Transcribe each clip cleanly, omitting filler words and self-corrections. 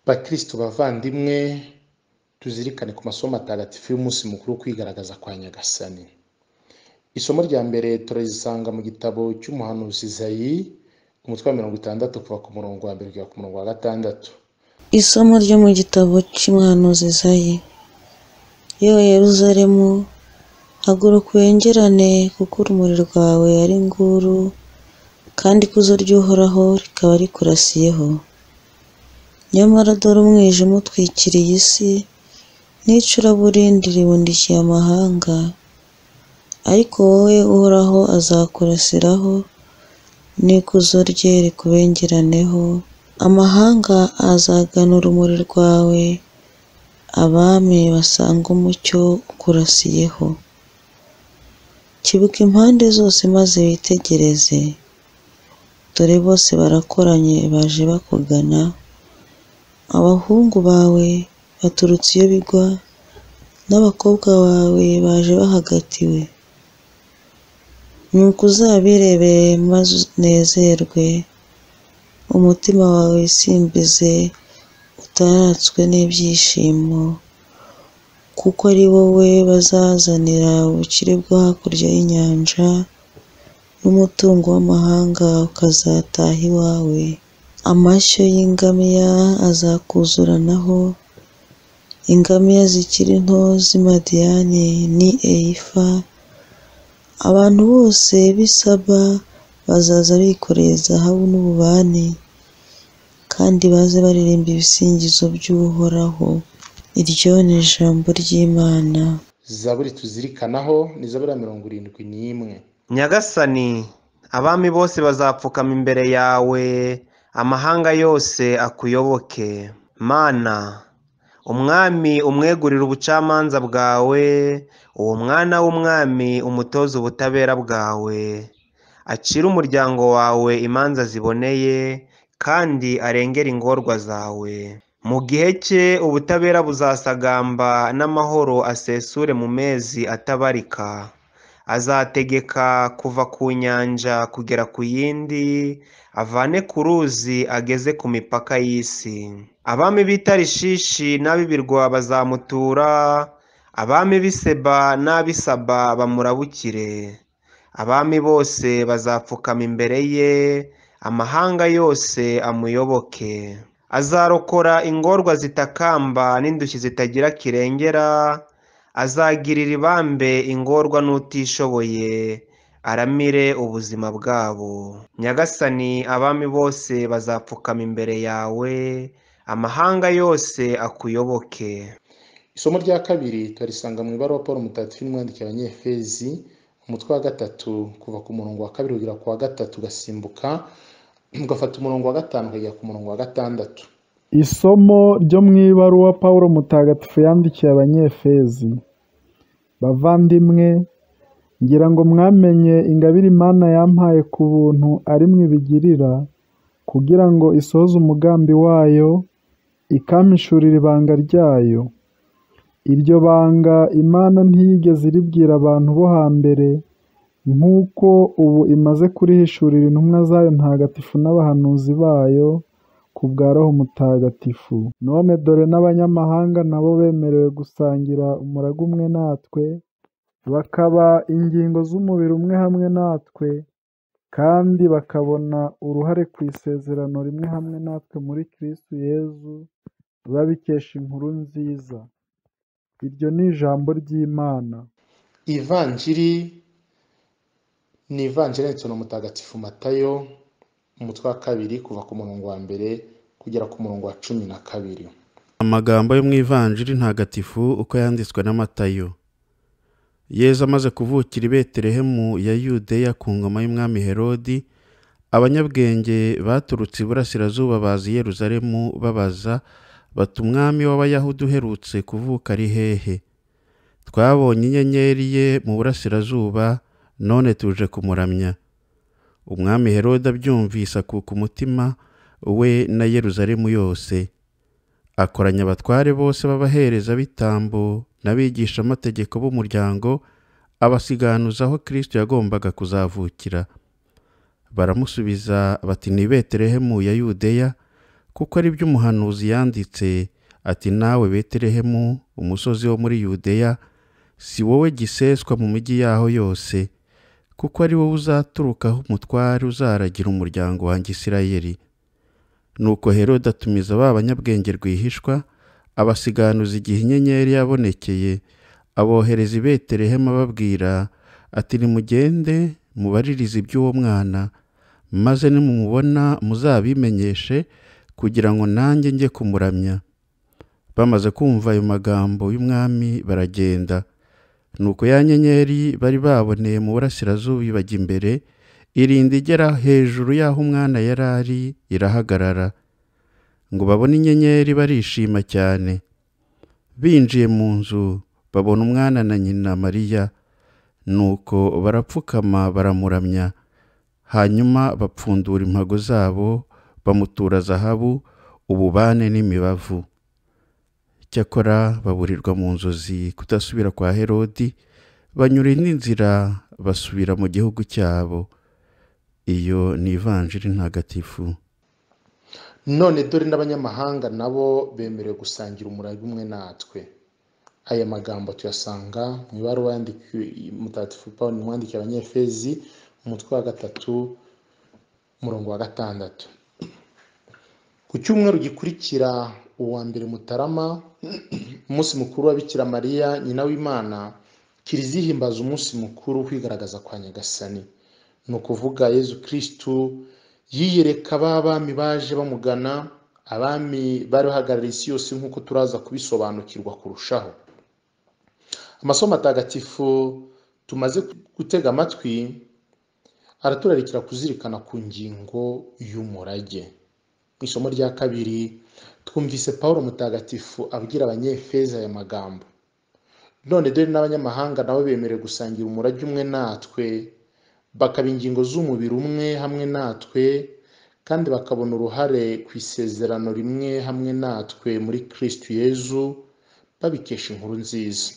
Bakristo bavandimwe, tuzirikane ku masomo matagatifu y'umunsi mukuru wo kwigaragaza kwa Nyagasani. Isomo rya mbere turizisanga mu gitabo cy'umuhanuzi Izayi, umutwe wa 60 kuva ku murongo wa 1 kugera ku murongo wa 6. Isomo ryo mu gitabo cy'umuhanuzi Izayi. Yewe Yeruzalemu, haguruka ubengerane, kuko urumuri rwawe ari nguru, kandi ikuzo ry'Uhoraho rikaba rikurasiyeho. Nyamara dore umwijima utwikiriye isi, n'icuraburindi ribundikiye amahanga, ariko wowe Uhoraho azakurasiraho, n'ikuzo rye rikubengeraneho. Amahanga azagana urumuri rwawe, abami basanga umucyo ukurasiyeho. Kibuka impande zose maze witegereze, dore bose barakoranye baje bakugana. Abahungu bawe baturutse iyo bigwa, n'abakobwa bawe baje bahagatiwe. Nuko uzabirebere maze unezerwe, umutima wawe wisimbize utaratswe n'ibyishimo, kuko ari wowe bazazanira ubukire bwo hakurya y'inyanja, n'umutungo w'amahanga ukazataha iwawe. Amashyo y'ingamiya azakuzuranaho, ingamiya zikiri nto z'i Madiyani n'i Eyifa. Abantu bose b'i Saba bazaza bikoreye zahabu n'ububani, kandi baze baririmba ibisingizo by'Uhoraho. Iryo ni ijambo ry'Imana. Zaburi tuzirikanaho ni Zaburi ya 71. Nyagasani, abami bose bazapfukama imbere yawe, amahanga yose akuyoboke. Mana, umwami umwegurira ubucamanza bwawe, uwo mwana w'umwami umutoza ubutabera bwawe. Acire umuryango wawe imanza ziboneye, kandi arengera ingorwa zawe. Mu gihe cye ubutabera buzasagamba, n'amahoro asesure mu mezi atabarika. Azategeka kuva ku nyanja kugera ku yindi, avane ku ruzi ageze ku mipaka y'isi. Abami b'i Tarishishi n'ab'ibirwa bazamutura, abami b'i Seba n'ab'i Saba bamurabukire. Abami bose bazapfukama imbere ye, amahanga yose amuyoboke. Azarokora ingorwa zitakamba n'indushyi zitagira kirengera, azagirira ibambe ingorwa n'utishoboye, aramire ubuzima bwabo. Nyagasani, abami bose bazapfukama imbere yawe, amahanga yose akuyoboke. Isomo rya kabiri turisanga mu ibaruwa Paulo Mutagatifu n'umwandikiye Abanyefezi, umutwe wa 3 kuva ku murongo wa 2 kugera ku wa 3, ugasimbuka ugafata umurongo wa 5 ukagera ku murongo wa 6. Isomo ryo mu ibaruwa Paulo Mutagatifu yandikiye Abanyefezi. Bavandimwe, ngira ngo mwamenye ingabire Imana yampaye ku buntu ari mwe ibigirira, kugira ngo isohoze umugambi wayo, ikampishurira ibanga ryayo. Iryo banga Imana ntiyigeze iribwira abantu bo hambere, nk'uko ubu imaze kurihishurira intumwa zayo ntagatifu n'abahanuzi bayo ku bwa Roho Mutagatifu. None dore n'abanyamahanga nabo bemerewe gusangira umurage umwe natwe, bakaba ingingo z'umubiri umwe hamwe natwe, kandi bakabona uruhare ku isezerano rimwe hamwe natwe muri Kristo Yezu, babikesha inkuru nziza. Iryo ni ijambo ry'Imana. Ivanjiri ni ivanjiri yanditswe na Mutagatifu Matayo, umutwe wa 2 kuva ku murongo wa 1 kugera ku murongo wa 12. Amagambo yo mu ivanjiri ntagatifu uko yanditswe na Matayo. Yezu amaze kuvukira i Betelehemu ya Yudeya ku ngoma y'umwami Herodi, abanyabwenge baturutse iburasirazuba baza i Yeruzalemu babaza bati, umwami w'Abayahudi uherutse kuvuka ari hehe? Twabonye inyenyeri ye mu burasirazuba, none tuje kumuramya. Umwami Herode abyumvise akuka umutima, we na Yeruzalemu yose. Akoranya abatware bose b'abaherezabitambo n'abigisha amategeko b'umuryango, abasiganuza aho Kristo yagombaga kuzavukira. Baramusubiza bati, ni Betelehemu ya Yudeya, kuko ari byo umuhanuzi yanditse ati, nawe Betelehemu, umusozi wo muri Yudeya, si wowe giseswa mu mijyi yaho yose, kuko ari wowe uzaturukaho umutware uzaragira umuryango wanjye Isirayeli. Nuko Herode atumiza ba banyabwenge rwihishwa, abasiganuza igihe inyenyeri yabonekeye, abohereza i Betelehemu ababwira ati, nimugende mubaririze iby'uwo mwana, maze nimumubona muzabimenyeshe, kugira ngo nanjye njye kumuramya. Bamaze kumva ayo magambo y'umwami baragenda. Nuko ya nyenyeri bari baboneye mu burasirazuba ibajya imbere, irinda igera hejuru y'aho umwana yari ari, irahagarara. Ngo babone inyenyeri barishima cyane. Binjiye mu nzu babona umwana na nyina Mariya, nuko barapfukama baramuramya. Hanyuma bapfundura impago zabo, bamutura zahabu, ububane n'imibavu. Cyakora baburirwa mu nzozi kudasubira kwa Herodi, banyura indi nzira basubira mu gihugu cyabo. Iyo ni ivanjiri ntagatifu. None dore n'abanyamahanga nabo bemerewe gusangira umurage umwe natwe. Aya magambo tuyasanga mu ibaruwa yandikiwe Mutagatifu Pawulo umwandikiye Abanyefezi, umutwe wa 3 umurongo wa 6. Ku cyumweru gikurikira uwa mbere Mutarama, umunsi mukuru wa Bikira Mariya nyina w'Imana, Kiliziya ihimbaza umunsi mukuru kwigaragaza kwa Nyagasani. Ni ukuvuga Yezu Kristu yiyereka abami baje bamugana, abami bari bahagarariye isi yose nk'uko turaza kubisobanukirwa kurushaho. Amasomo atagatifu tumaze gutega amatwi araturarikira kuzirikana ku ngingo y'umurage. Mu isomo rya kabiri twumvise Pawulo mutagatifu abwira Abanyefezi aya magambo. None dore n'abanyamahanga nabo bemerewe gusangira umurage umwe natwe, bakaba ingingo z'umubiri umwe hamwe natwe, kandi bakabona uruhare ku isezerano rimwe hamwe natwe muri Kristo Yezu, babikesha inkuru nziza.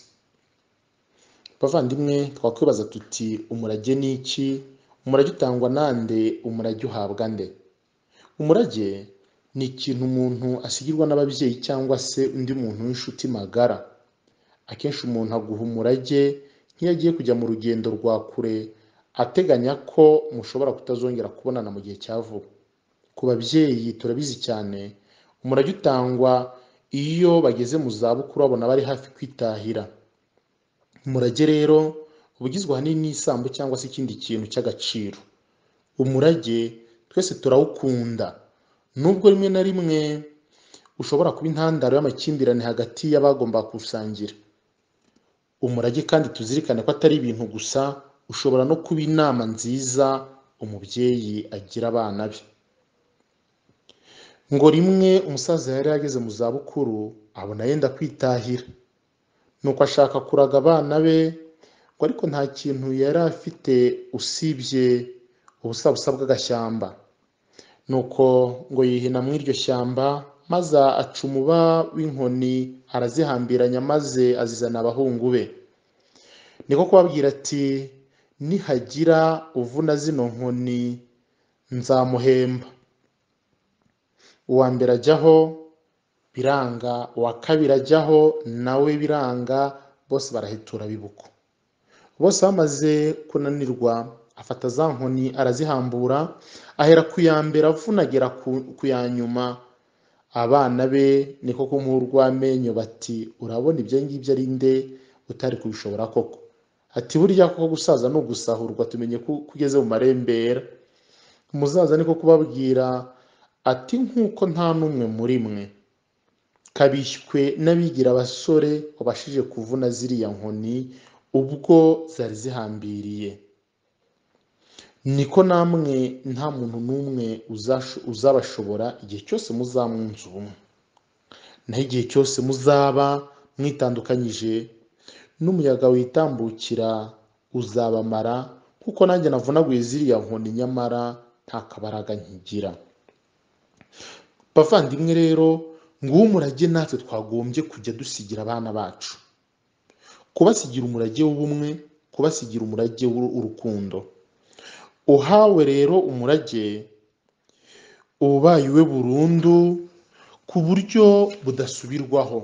Bavandimwe, twakwibaza tuti umurage ni iki? Umurage utangwa nande? Umurage uhabwa nde? Umurage ni ikintu umuntu asigirwa n'ababyeyi cyangwa se undi muntu w'inshuti magara. Akenshi umuntu aguha umurage nk'iyo agiye kujya mu rugendo rwa kure, ateganya ko mushobora kutazongera kubonana mu gihe cya vuba. Ku babyeyi turabizi cyane, umurage utangwa iyo bageze mu zabukuru babona bari hafi kwitahira. Umurage rero ubugizwe ahanini n'isambu cyangwa se ikindi kintu cy'agaciro. Umurage twese turawukunda, nubwo rimwe na rimwe ushobora kuba intandaro y'amakimbirane hagati y'abagomba kuwusangira. Umurage kandi tuzirikane ko atari ibintu gusa, ushobora no kuba inama nziza umubyeyi agira abana be. Ngo rimwe umusaza yari yageze mu zabukuru, abona yenda kwitahira, nuko ashaka kuraga abana be, ngo ariko nta kintu yari afite usibye ubusabusa bw'agashyamba. Nuko ngo yihina muri iryo shyamba, maze aca umuba w'inkoni arazihambiranya, maze azizana abahungu be. Niko kubabwira ati, nihagira uvuna zino nkoni nzamuhemba. Uwa mbere ajyaho biranga, uwa kabiri ajyaho nawe biranga, bose barahetura bibuko. Bose bamaze kunanirwa, afata za nkoni arazihambura, ahera ku ya mbere avuna agera ku ya nyuma. Abana be niko kumuha urw'amenyo bati, urabona ibyo ngibyo ari nde utari kubishobora koko? Ati, burya koko gusaza no gusahurwa, tumenye ko ugeze mu marembera. Umusaza niko kubabwira ati, nk'uko nta n'umwe muri mwe kabishywe n'abigira abasore wabashije kuvuna ziriya nkoni ubwo zari zihambiriye, niko namwe nta muntu n'umwe uzabashobora igihe cyose muzamwunze ubumwe. Naho igihe cyose muzaba mwitandukanyije, n'umuyaga witambukira uzabamara, kuko nanjye navunaguye ziriya nkoni nyamara nta kabaraga nkigira. Bavandimwe rero, nguwo umurage natwe twagombye kujya dusigira abana bacu. Kubasigira umurage w'ubumwe, kubasigira umurage w'urukundo. Uhawe rero umurage ubaye iwe burundu ku buryo budasubirwaho.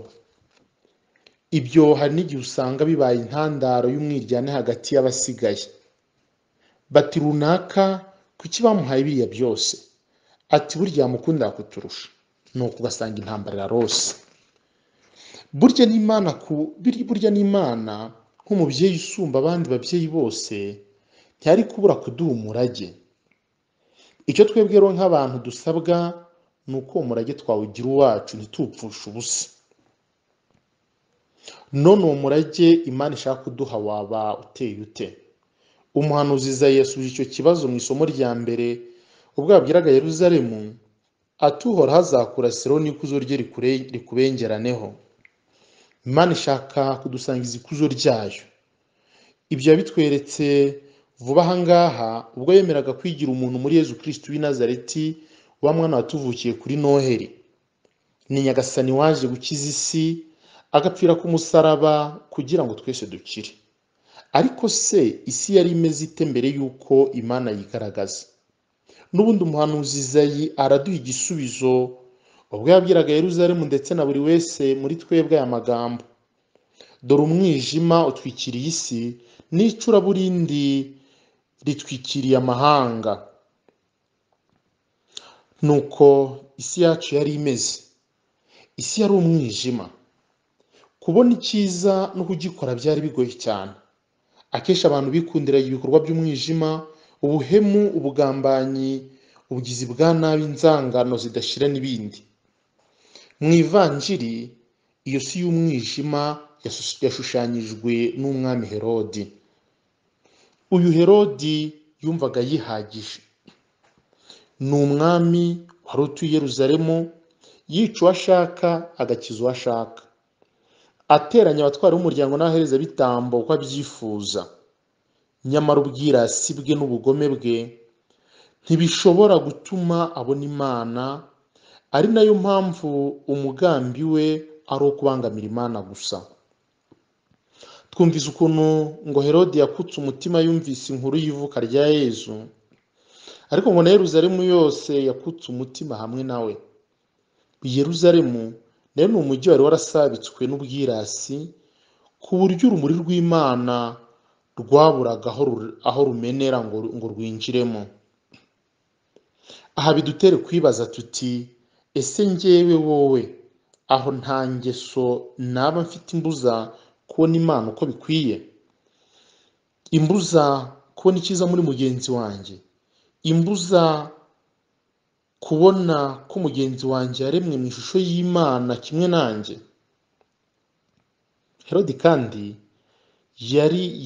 Ibyo hari n'igihe usanga bibaye intandaro y'umwiryane hagati y'abasigaye, bati runaka kuki bamuhaye biriya byose, ati burya yamukunda kuturusha, nuko ugasanga intambara irarose. Burya n'Imana nk'umubyeyi usumba abandi babyeyi bose ntiyari kubura kuduha umurage. Icyo twebwe rero nk'abantu dusabwa ni uko uwo murage twawugira uwacu ntitupfushe ubusa. None uwo murage Imana ishaka kuduha waba uteye ute? Umuhanuzi Izayi yasubije icyo kibazo mu isomo rya mbere ubwo yabwiraga Yeruzalemu ati uhoraho azakurasiraho n'ikuzo rye rikubengeraneho. Imana ishaka kudusangiza ikuzo ryayo. Ibyo yabitweretse vuba aha ngaha ubwo yemeraga kwigira umuntu muri Yezu Kristo w'i Nazareti, wa mwana watuvukiye kuri Noheri. Ni Nyagasani waje gukiza isi agapfira ku musaraba kugira ngo twese dukire. Ariko se isi yari imeze ite mbere y'uko Imana yigaragaza? N'ubundi umuhanuzi Izayi araduha igisubizo ubwo yabwiraga Yeruzalemu ndetse na buri wese muri twebwe aya magambo: dore umwijima utwikiriye isi n'icuraburindi ritwikiriye amahanga. Nuko isi yacu yari imeze, isi yari umwijima. Kubona icyiza no kugikora byari bigoye cyane. Akenshi abantu bikundiraga ibikorwa by'umwijima, ubuhemu, ubugambanyi, ubugizi bwa nabi, inzangano zidashira n'ibindi. Mu ivanjiri iyo si y'umwijima yashushanyijwe n'umwami Herodi. Uyu Herodi yumvaga yihagije. Ni umwami wari utuye i Yeruzalemu, yica uwo ashaka agakiza uwo ashaka, ateranya abatwari b'umuryango n'abaherezabitambo uko abyifuza. Nyamara ubwirasi bwe n'ubugome bwe ntibishobora gutuma abona Imana, ari nayo mpamvu umugambi we ari uwo kubangamira Imana gusa. Twumvise ukuntu ngo Herodi yakutse umutima yumvise inkuru y'ivuka rya Yezu, ariko ngo na Yeruzalemu yose yakutse umutima hamwe nawe. Yeruzalemu nayo ni umujyi wari warasabitswe n'ubwirasi ku buryo urumuri rw'Imana rwaburaga aho rumenera ngo rwinjiremo. Aha bidutere kwibaza tuti, ese njyewe wowe aho nta ngeso naba mfite imbuza kubona Imana uko bikwiye? Imbuza kubona icyiza muri mugenzi wanjye? Imbuza kubona ko mugenzi wanjye yaremwe mu ishusho y'Imana kimwe nanjye? Herodi kandi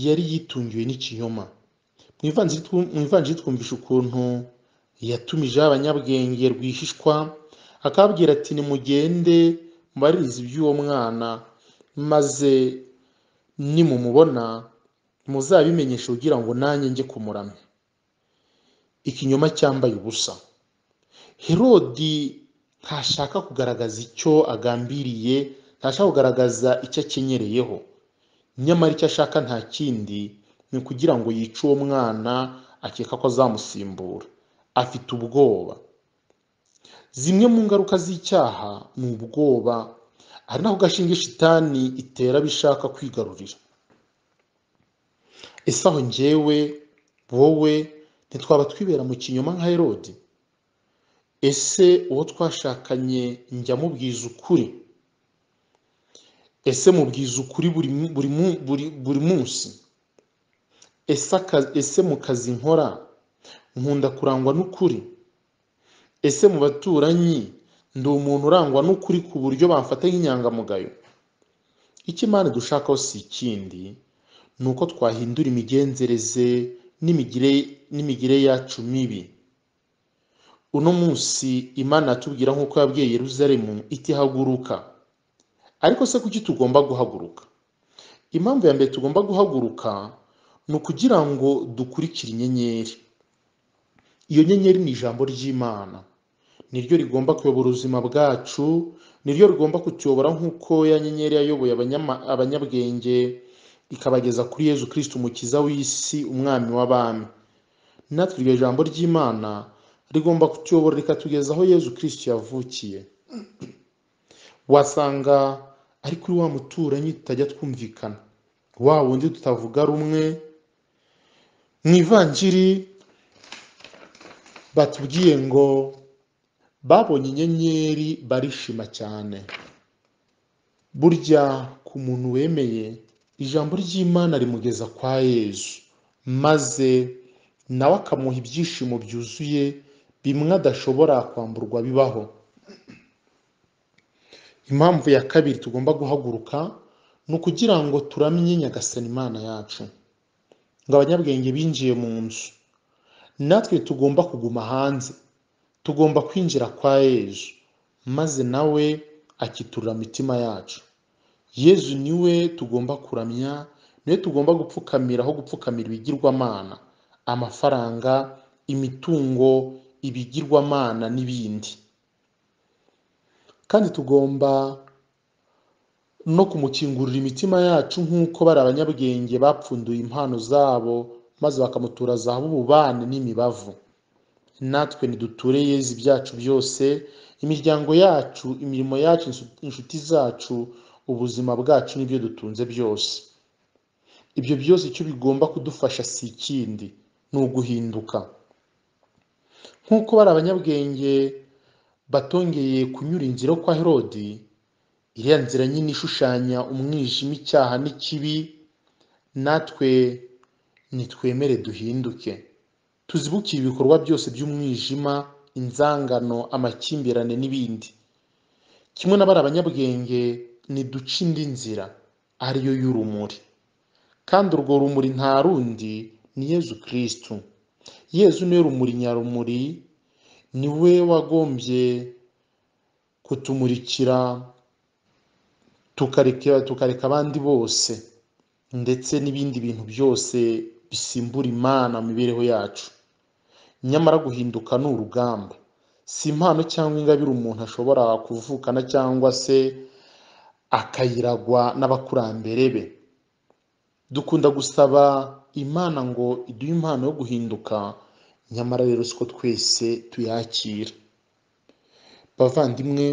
yari yitungiwe n'ikinyoma. Mu ivanjiri twumvisha ukuntu yatumijeho abanyabwenge rwihishwa, akababwira ati nimugende mubaririze iby'uwo mwana, maze nimumubona muzabimenyeshe kugira ngo nanjye njye kumuramya. Ikinyoma cyambaye ubusa. Herodi ntashaka kugaragaza icyo agambiriye, ntashaka kugaragaza icyo akenyereyeho. Nyamara icyo ashaka nta kindi ni ukugira ngo yice uwo mwana akeka ko azamusimbura. Afite ubwoba. Zimwe mu ngaruka z'icyaha ni ubwoba, ari naho gashinge shitani itera bishaka kwigarurira. Ese aho njyewe wowe ntitwaba twibera mu kinyoma nka Herodi? Ese uwo twashakanye njya mubwiza ukuri? Ese mubwiza ukuri buri munsi? Ese mu kazi nkora nkunda kurangwa n'ukuri? Ese mu baturanyi ndi umuntu urangwa n'ukuri ku buryo bamfata nk'inyangamugayo? Icyo Imana dushakaho si ikindi, ni uko twahindura imigenzereze n'imigire yacu mibi. Uno munsi Imana yatubwira nk'uko yabwiye Yeruzalemu iti haguruka. Ariko se kuki tugomba guhaguruka? Impamvu ya mbere tugomba guhaguruka ni ukugira ngo dukurikire inyenyeri. Iyo nyenyeri ni ijambo ry'Imana, niryo rigomba kuyobora ubuzima bwacu, niryo rigomba kutuyobora nk'uko ya nyenyeri yayoboye abanyabwenge ikabageza kuri Yezu Kristo umukiza w'isi, umwami w'abami. Natwe iryo jambo ry'Imana rigomba kutuyobora rikatugeza aho Yezu Kristo yavukiye. Wasanga ari kuri wa muturanyi tutajya twumvikana, wa wundi tutavuga rumwe. Mu ivanjiri batubwiye ngo babonye inyenyeri barishima cyane. Burya ku muntu wemeye, ijambo ry'Imana rimugeza kwa Yezu, maze nawe akamuha ibyishimo byuzuye bimwe adashobora kwamburwa bibaho. Impamvu ya kabiri tugomba guhaguruka ni ukugira ngo turamye Nyagasani Imana yacu. Ngo abanyabwenge binjiye mu nzu, natwe tugomba kuguma hanze, tugomba kwinjira kwa Yezu, maze nawe akiturira imitima yacu. Yezu niwe tugomba kuramya, niwe tugomba gupfukamira aho gupfukamira ibigirwamana, amafaranga, imitungo, ibigirwamana n'ibindi. Kandi tugomba no kumukingurira imitima yacu nk'uko bari abanyabwenge bapfunduye impano zabo maze bakamutura zahabu, ububani n'imibavu. Natwe niduture Yezu ibyacu byose, imiryango yacu, imirimo yacu, inshuti zacu, ubuzima bwacu n'ibyo dutunze byose. Ibyo byose icyo bigomba kudufasha si ikindi, ni uguhinduka. Nk'uko bari abanyabwenge batongeye kunyura inzira kwa Herodi, iriya nzira nyine ishushanya umwijima, icyaha n'ikibi, natwe nitwemere duhinduke, tuzibukire ibikorwa byose by'umwijima, inzangano, amakimbirane n'ibindi. Kimwe n'abari abanyabwenge niduce indi nzira, ariyo y'urumuri. Kandi urwo rumuri nta rundi ni Yezu Kristo. Yezu niwe rumuri nyarumuri, niwe wagombye kutumurikira tukareka abandi bose, ndetse n'ibindi bintu byose bisimbura Imana mu mibereho yacu. Nyamara guhinduka ni urugamba, si impano cyangwa ingabire umuntu ashobora kuvukana cyangwa se akayiragwa n'abakurambere be. Dukunda gusaba Imana ngo iduhe impano yo guhinduka, nyamara rero siko twese tuyakira. Bavandimwe,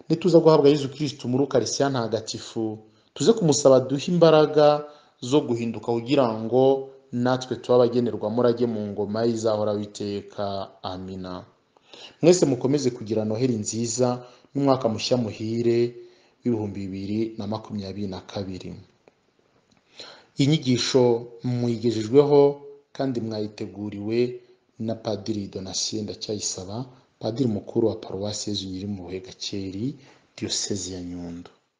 nituza guhabwa Yezu Kristo muri Ukarisiya ntagatifu, tuze kumusaba duhe imbaraga zo guhinduka kugira ngo natwe tuba abagenerwa murage mu ngoma izahoraho iteka. Amina. Mwese mukomeze kugira Noheli nziza n'umwaka mushya muhire w'2022. Iyi nyigisho muyigejejweho kandi mwayiteguriwe na Padiri Donatien Ndacyayisaba, Padiri mukuru wa Paruwasi Yezu Nyirimpuhwe Gakeri, Diyosezi ya Nyundo.